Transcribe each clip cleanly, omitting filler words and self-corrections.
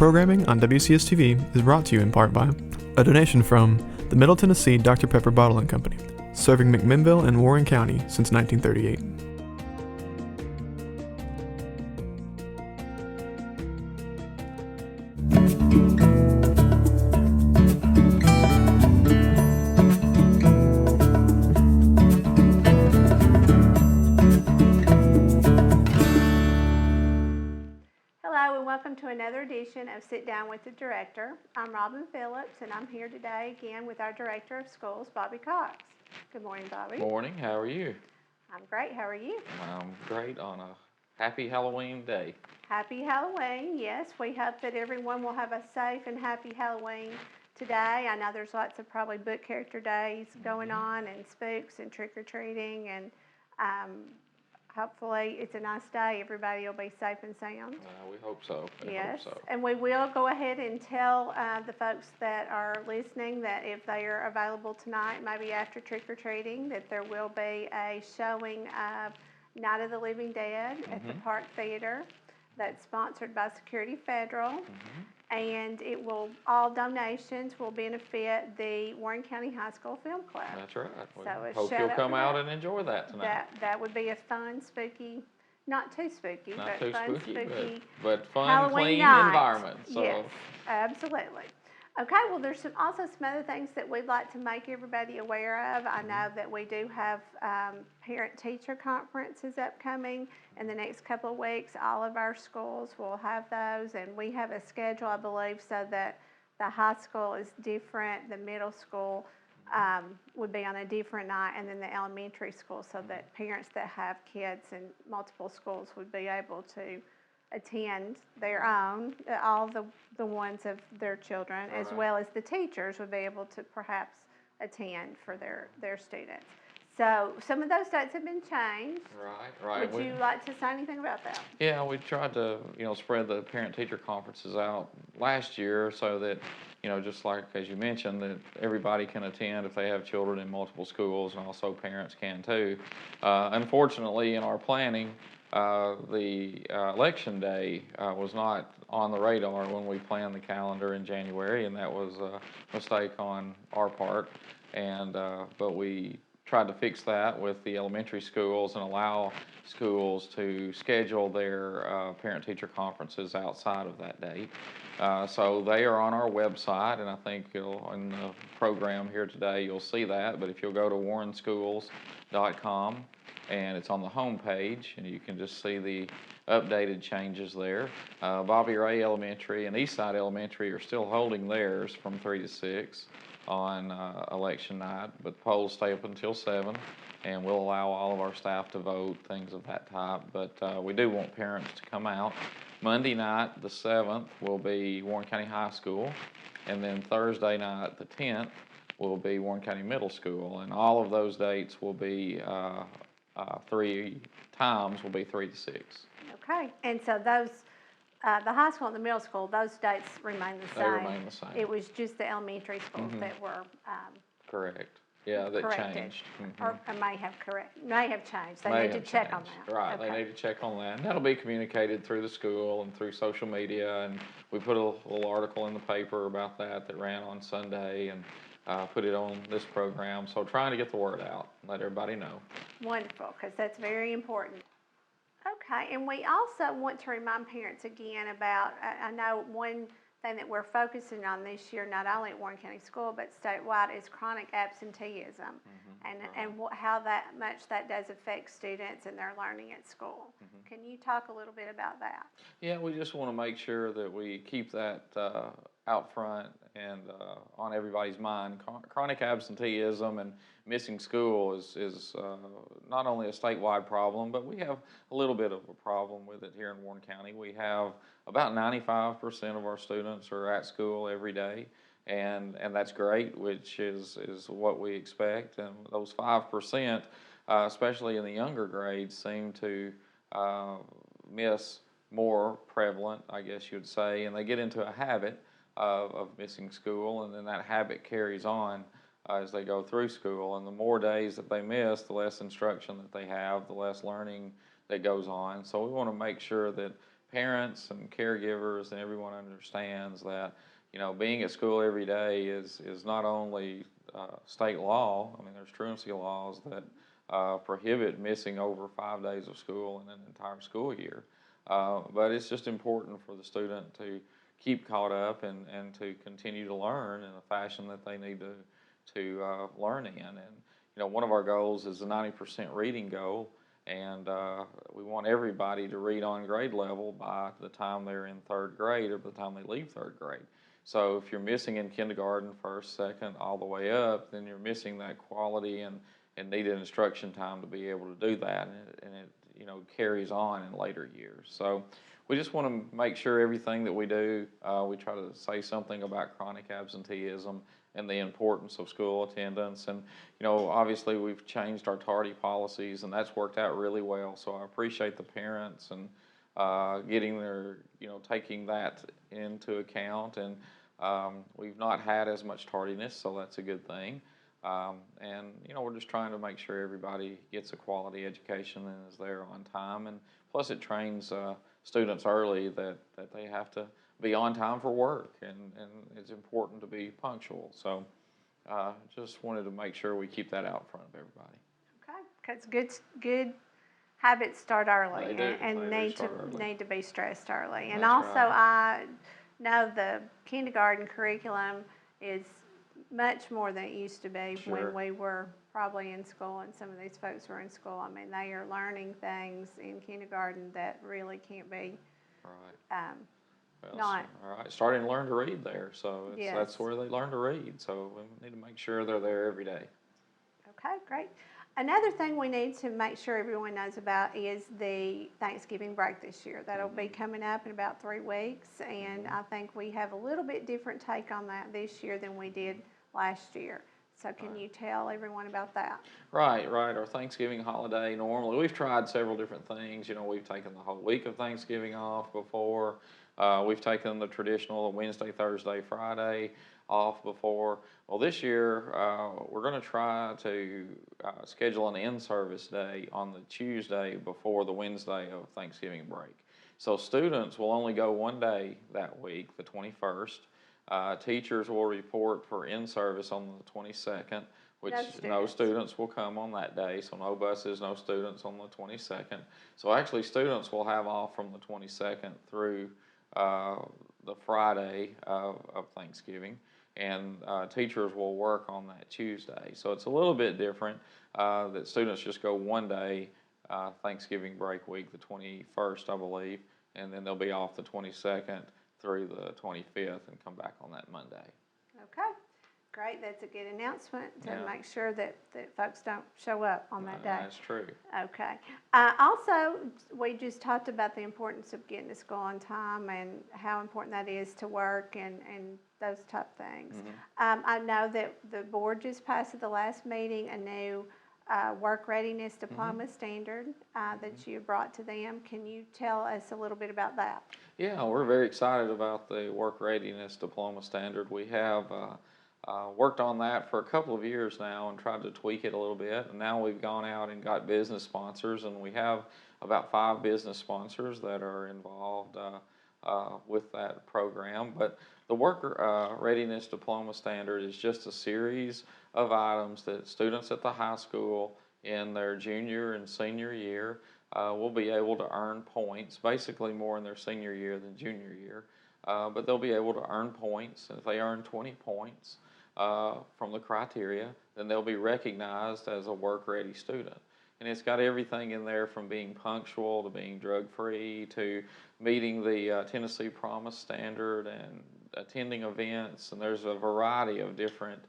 Programming on WCS-TV is brought to you in part by a donation from the Middle Tennessee Dr. Pepper Bottling Company, serving McMinnville and Warren County since 1938. Hello and welcome to another edition of Sit Down with the Director. I'm Robin Phillips and I'm here today again with our Director of Schools, Bobby Cox. Good morning, Bobby. Morning, how are you? I'm great, how are you? I'm great on a happy Halloween day. Happy Halloween, yes. We hope that everyone will have a safe and happy Halloween today. I know there's lots of probably book character days going on and spooks and trick-or-treating and hopefully it's a nice day. Everybody will be safe and sound. We hope so. Yes, Hope so. and we will go ahead and tell the folks that are listening that if they are available tonight, maybe after trick-or-treating, that there will be a showing of Night of the Living Dead at the Park Theater that's sponsored by Security Federal. And it will, all donations will benefit the Warren County High School Film Club. That's right. We So a hope shout you'll out come for out that. and enjoy that tonight. That would be a fun, spooky, not too spooky, Not but too fun, spooky, but fun, Halloween clean night. environment. So. Yes, absolutely. Okay, well, there's also some other things that we'd like to make everybody aware of. I know that we do have parent-teacher conferences upcoming in the next couple of weeks. All of our schools will have those, and we have a schedule, I believe, so that the high school is different, the middle school would be on a different night, and then the elementary school, so that parents that have kids in multiple schools would be able to attend their own, all the ones of their children, as well as the teachers would be able to perhaps attend for their students. So some of those dates have been changed. Right. Would you like to say anything about that? Yeah, we tried to, spread the parent-teacher conferences out last year so that, just like as you mentioned, that everybody can attend if they have children in multiple schools, and also parents can too. Unfortunately, in our planning, the election day was not on the radar when we planned the calendar in January, and that was a mistake on our part. And but we tried to fix that with the elementary schools and allow schools to schedule their parent-teacher conferences outside of that date. So they are on our website, and I think in the program here today you'll see that. But if you'll go to warrenschools.com, and it's on the home page, and you can just see the updated changes there. Bobby Ray Elementary and Eastside Elementary are still holding theirs from 3 to 6 on election night, but polls stay up until 7, and we'll allow all of our staff to vote, things of that type. But we do want parents to come out. Monday night, the 7th, will be Warren County High School, and then Thursday night, the 10th, will be Warren County Middle School, and all of those dates will be 3 times will be 3 to 6. Okay, and so those, the high school and the middle school, those dates remain the same. They remain the same. It was just the elementary schools that were Correct. Yeah, that corrected, changed. or may have changed. They May need to have check on changed. that. Right, Okay. They need to check on that. And that'll be communicated through the school and through social media, and we put a little article in the paper about that ran on Sunday, and put it on this program. So trying to get the word out, let everybody know. Wonderful, because that's very important. Okay, and we also want to remind parents again about, I know one thing that we're focusing on this year, not only at Warren County School, but statewide, is chronic absenteeism, and how much that does affect students and their learning at school. Can you talk a little bit about that? Yeah, we just want to make sure that we keep that out front and on everybody's mind. Chronic absenteeism and missing school is not only a statewide problem, but we have a little bit of a problem with it here in Warren County. We have about 95% of our students are at school every day, and that's great, which is what we expect. And those 5%, especially in the younger grades, seem to miss more prevalent, I guess you'd say, and they get into a habit of missing school, and then that habit carries on as they go through school. And the more days that they miss, the less instruction that they have, the less learning that goes on. So we want to make sure that parents and caregivers and everyone understands that, you know, being at school every day is not only state law. I mean, there's truancy laws that prohibit missing over 5 days of school in an entire school year. But it's just important for the student to keep caught up and to continue to learn in a fashion that they need to learn in. And, you know, one of our goals is a 90% reading goal. And we want everybody to read on grade level by the time they're in 3rd grade or by the time they leave 3rd grade. So if you're missing in kindergarten, 1st, 2nd, all the way up, then you're missing that quality and needed instruction time to be able to do that. And it you know, carries on in later years. So we just want to make sure everything that we do, we try to say something about chronic absenteeism and the importance of school attendance. And, you know, obviously we've changed our tardy policies, and that's worked out really well. So I appreciate the parents and getting their, you know, taking that into account. And we've not had as much tardiness, so that's a good thing. And, you know, we're just trying to make sure everybody gets a quality education and is there on time. And plus it trains students early that they have to be on time for work, and it's important to be punctual. So just wanted to make sure we keep that out in front of everybody. Okay, because good habits start early and need to be stressed early. And That's also, right. I know the kindergarten curriculum is much more than it used to be when we were probably in school, and some of these folks were in school. I mean, they are learning things in kindergarten that really can't be Right. Well, not. All right, starting to learn to read there, so Yes. that's where they learn to read. So we need to make sure they're there every day. Okay, great. Another thing we need to make sure everyone knows about is the Thanksgiving break this year. That'll be coming up in about 3 weeks, and I think we have a little bit different take on that this year than we did last year. So can you tell everyone about that? Right. Our Thanksgiving holiday, normally, we've tried several different things. You know, we've taken the whole week of Thanksgiving off before. We've taken the traditional Wednesday, Thursday, Friday off before. Well, this year, we're going to try to schedule an in-service day on the Tuesday before the Wednesday of Thanksgiving break. So students will only go one day that week, the 21st. Teachers will report for in-service on the 22nd, which no students will come on that day, so no buses, no students on the 22nd. So actually students will have off from the 22nd through the Friday of Thanksgiving, and teachers will work on that Tuesday. So it's a little bit different that students just go one day Thanksgiving break week, the 21st, I believe, and then they'll be off the 22nd through the 25th and come back on that Monday. Okay, great. That's a good announcement to make sure that folks don't show up on that day. That's true. Okay. Also, we just talked about the importance of getting to school on time and how important that is to work and those type things. I know that the board just passed at the last meeting a new work readiness diploma standard that you brought to them. Can you tell us a little bit about that? Yeah, we're very excited about the work readiness diploma standard. We have worked on that for a couple of years now and tried to tweak it a little bit. And now we've gone out and got business sponsors, and we have about 5 business sponsors that are involved with that program. But the work readiness diploma standard is just a series of items that students at the high school in their junior and senior year will be able to earn points, basically more in their senior year than junior year, but they'll be able to earn points. And if they earn 20 points from the criteria, then they'll be recognized as a work-ready student. And it's got everything in there from being punctual to being drug-free to meeting the Tennessee Promise standard and attending events, and there's a variety of different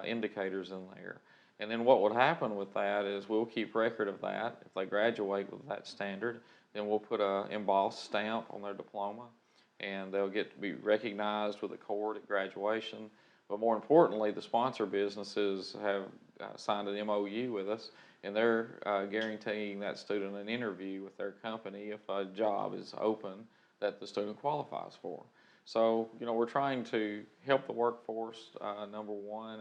indicators in there. And then what would happen with that is we'll keep record of that. If they graduate with that standard, then we'll put an embossed stamp on their diploma, and they'll get to be recognized with a cord at graduation. But more importantly, the sponsor businesses have signed an MOU with us, and they're guaranteeing that student an interview with their company if a job is open that the student qualifies for. So, you know, we're trying to help the workforce, number one,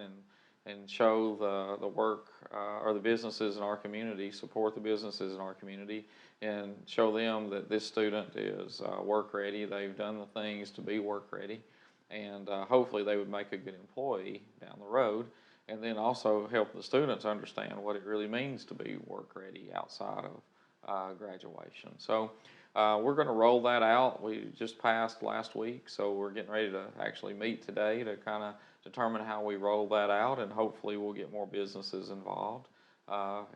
and show the work or the businesses in our community, support the businesses in our community, and show them that this student is work ready. They've done the things to be work ready, and hopefully they would make a good employee down the road. And then also help the students understand what it really means to be work ready outside of graduation. So we're going to roll that out. We just passed last week, so we're getting ready to actually meet today to kind of determine how we roll that out, and hopefully we'll get more businesses involved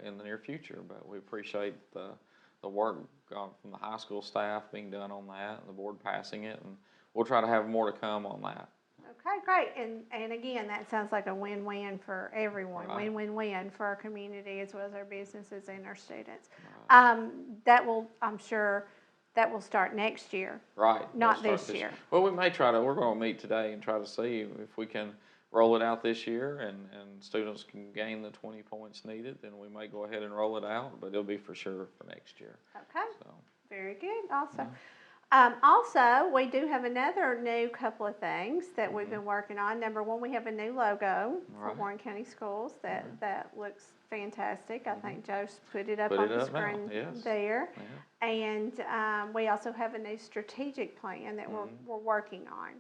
in the near future. But we appreciate the work from the high school staff being done on that, and the board passing it, and we'll try to have more to come on that. Okay, great. And again, that sounds like a win-win for everyone. Right. Win-win-win for our community as well as our businesses and our students. Right. That will, I'm sure, that will start next year. Right. Not this year. Well, we may try to, we're going to meet today and try to see if we can roll it out this year and students can gain the 20 points needed, then we may go ahead and roll it out, but it'll be for sure for next year. Okay. So. Very good. Also. Yeah. Also, we do have another new couple of things that we've been working on. Number one, we have a new logo for Right. Warren County Schools that looks fantastic. I think Joe's put it up on the screen there. Yeah. And we also have a new strategic plan that we're working on.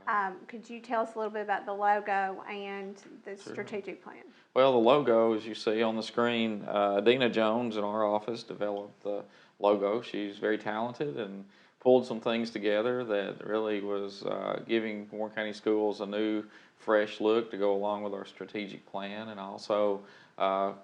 Right. Could you tell us a little bit about the logo and the strategic plan? Well, the logo, as you see on the screen, Dina Jones in our office developed the logo. She's very talented and pulled some things together that really was giving Warren County Schools a new, fresh look to go along with our strategic plan, and also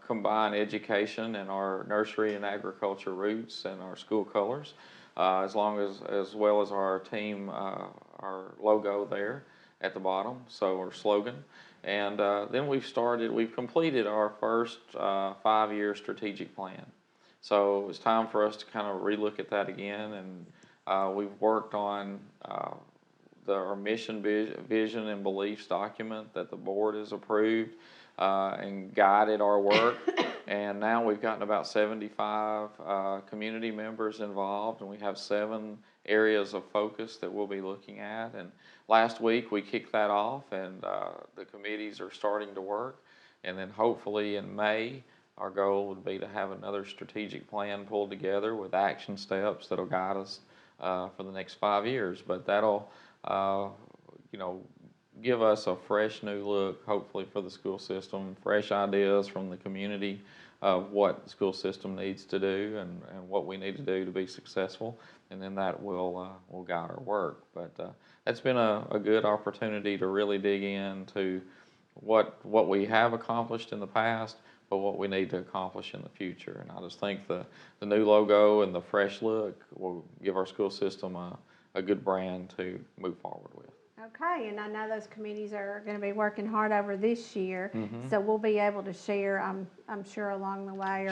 combine education and our nursery and agriculture roots and our school colors, as well as our team, our logo there at the bottom, so our slogan. And then we've completed our first 5-year strategic plan. So it's time for us to kind of relook at that again, and we've worked on our mission, vision, and beliefs document that the board has approved and guided our work. And now we've gotten about 75 community members involved, and we have 7 areas of focus that we'll be looking at. And last week we kicked that off, and the committees are starting to work. And then hopefully in May, our goal would be to have another strategic plan pulled together with action steps that'll guide us for the next 5 years. But that'll, give us a fresh new look, hopefully, for the school system, fresh ideas from the community of what the school system needs to do and what we need to do to be successful, and then that will guide our work. But that's been a good opportunity to really dig into what we have accomplished in the past, but what we need to accomplish in the future. And I just think the new logo and the fresh look will give our school system a good brand to move forward with. Okay, and I know those committees are going to be working hard over this year, so we'll be able to share, I'm sure, along the way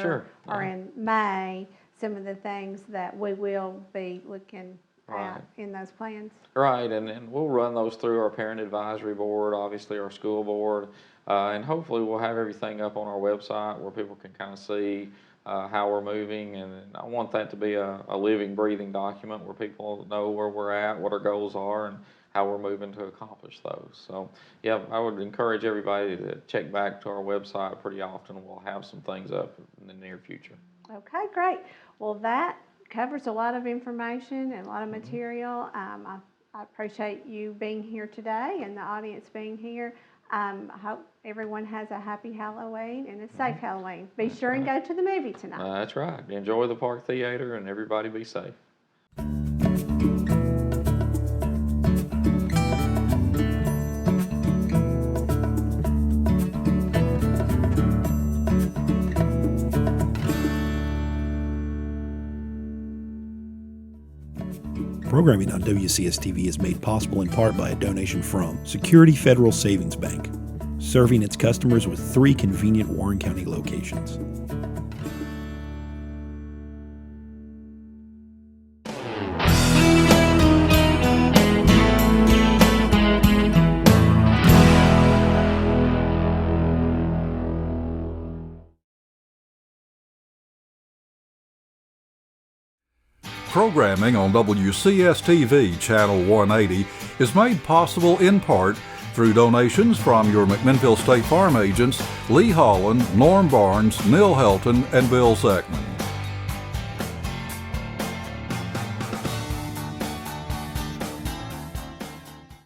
or in May, some of the things that we will be looking at in those plans. Right, and we'll run those through our parent advisory board, obviously our school board, and hopefully we'll have everything up on our website where people can kind of see how we're moving. And I want that to be a living, breathing document where people know where we're at, what our goals are, and how we're moving to accomplish those. So, yeah, I would encourage everybody to check back to our website pretty often. We'll have some things up in the near future. Okay, great. Well, that covers a lot of information and a lot of material. I appreciate you being here today and the audience being here. I hope everyone has a happy Halloween and a safe Halloween. Be sure and go to the movie tonight. That's right. Enjoy the Park Theater, and everybody be safe. Programming on WCS-TV is made possible in part by a donation from Security Federal Savings Bank, serving its customers with 3 convenient Warren County locations. Programming on WCS-TV Channel 180 is made possible in part through donations from your McMinnville State Farm agents Lee Holland, Norm Barnes, Neil Helton, and Bill Zeckman.